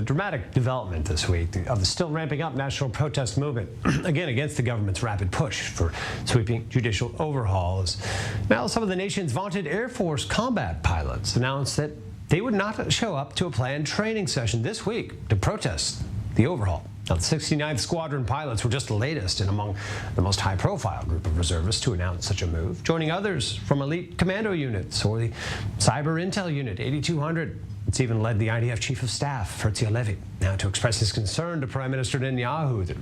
dramatic development this week of the still ramping up national protest movement, again against the government's rapid push for sweeping judicial overhauls. Now, some of the nation's vaunted Air Force combat pilots announced that they would not show up to a planned training session this week to protest the overhaul. Now, the 69th Squadron pilots were just the latest and among the most high-profile group of reservists to announce such a move, joining others from elite commando units or the Cyber Intel Unit 8200. It's even led the IDF Chief of Staff, Herzi Halevi, now to express his concern to Prime Minister Netanyahu that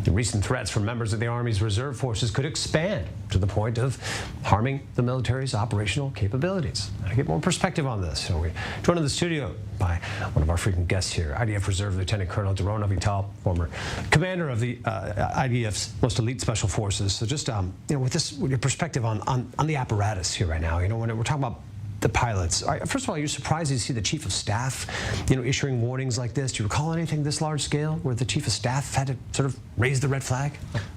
the recent threats from members of the Army's reserve forces could expand to the point of harming the military's operational capabilities. To get more perspective on this, so we're joined in the studio by one of our frequent guests here, IDF Reserve Lieutenant Colonel Doron Avital, former commander of the IDF's most elite special forces. So just with your perspective on the apparatus here right now, when we're talking about the pilots. First of all, you're surprised to see the Chief of Staff, issuing warnings like this. Do you recall anything this large scale where the Chief of Staff had to sort of raise the red flag?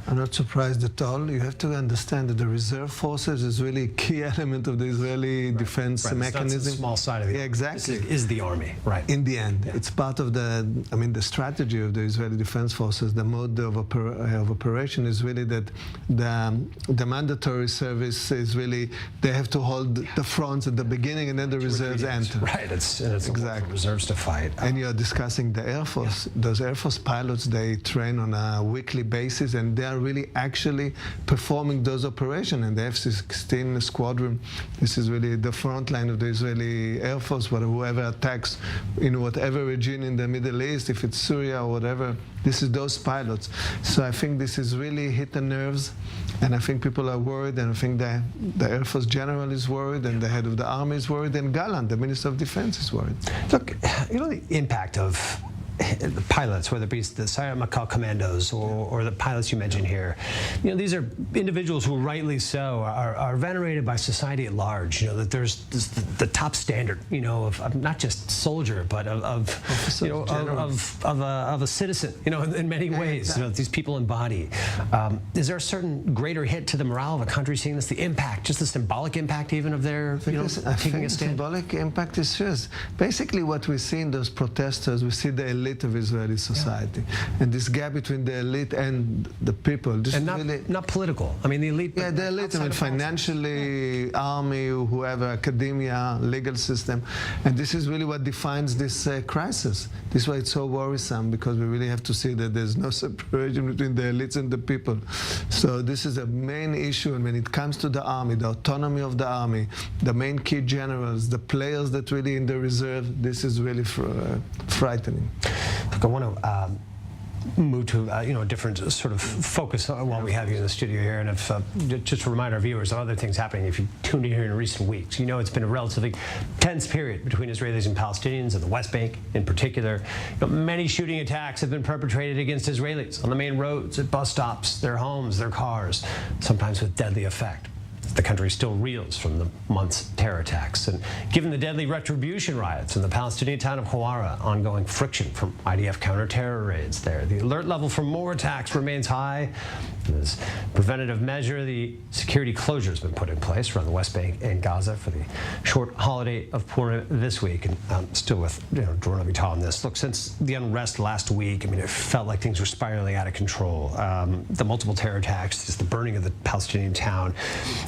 I'm not surprised at all. You have to understand that the reserve forces is really a key element of the Israeli defense mechanism. It's not a small side of the army. Exactly. This is the army, right? In the end, it's part of the strategy of the Israeli defense forces. The mode of operation is really that the mandatory service is really, they have to hold the fronts at the beginning and then the reserves enter. Right, it's exactly reserves to fight. And you're discussing the Air Force. Those Air Force pilots, they train on a weekly basis and they are really actually performing those operations. And the F-16 squadron, this is really the front line of the Israeli Air Force, whoever attacks in whatever region in the Middle East, if it's Syria or whatever, this is those pilots. So I think this is really hit the nerves, and I think people are worried, and I think the Air Force General is worried, and the head of the Army is worried, and Gallant, the Minister of Defense, is worried. Look, the impact of the pilots, whether it be the Sayeret Matkal commandos or the pilots you mentioned here, these are individuals who, rightly so, are venerated by society at large. That there's the top standard, of not just soldier, but of a citizen, in many ways. Exactly. These people embody. Is there a certain greater hit to the morale of a country seeing this? The impact, just the symbolic impact, even of their taking a stand. Symbolic impact is just basically what we see in those protesters. We see the elite of Israeli society, and this gap between the elite and the people. This and really not political. I mean, the elite. Yeah, the elite. Financially, army, whoever, academia, legal system, and this is really what defines this crisis. This is why it's so worrisome, because we really have to see that there's no separation between the elites and the people. So this is a main issue, and when it comes to the army, the autonomy of the army, the main key generals, the players that really in the reserve, this is really frightening. Look, I want to move to a different sort of focus while we have you in the studio here, and if just to remind our viewers of other things happening. If you tuned in here in recent weeks, it's been a relatively tense period between Israelis and Palestinians, and the West Bank in particular. Many shooting attacks have been perpetrated against Israelis on the main roads, at bus stops, their homes, their cars, sometimes with deadly effect. The country still reels from the month's terror attacks. And given the deadly retribution riots in the Palestinian town of Hawara, ongoing friction from IDF counter-terror raids there, the alert level for more attacks remains high. As preventative measure, the security closure has been put in place around the West Bank and Gaza for the short holiday of Purim this week. And I'm still with Doron Avital on this. Look, since the unrest last week, it felt like things were spiraling out of control. The multiple terror attacks, just the burning of the Palestinian town,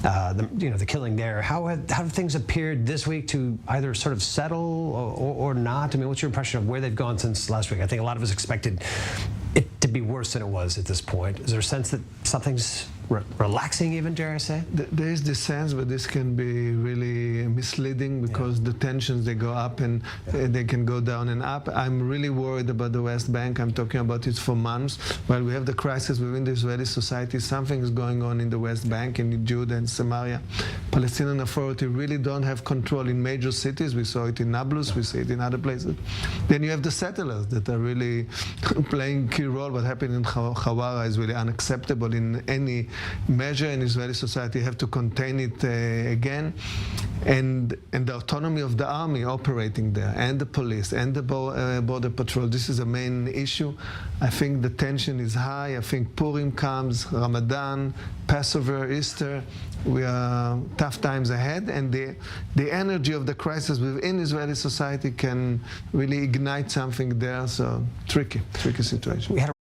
the killing there. How have things appeared this week to either sort of settle or not? What's your impression of where they've gone since last week? I think a lot of us expected it to be worse than it was at this point. Is there a sense that something's relaxing, even, dare I say? There is this sense, but this can be really misleading, because the tensions, they go up and they can go down and up. I'm really worried about the West Bank. I'm talking about it for months. While we have the crisis within the Israeli society, something is going on in the West Bank, in Judah and Samaria. Palestinian Authority really don't have control in major cities. We saw it in Nablus, we see it in other places. Then you have the settlers that are really playing a key role. What happened in Hawara is really unacceptable in any measure in Israeli society. You have to contain it again. And the autonomy of the army operating there, and the police, and the border patrol, this is a main issue. I think the tension is high. I think Purim comes, Ramadan, Passover, Easter. We are tough times ahead, and the energy of the crisis within Israeli society can really ignite something there. So tricky situation.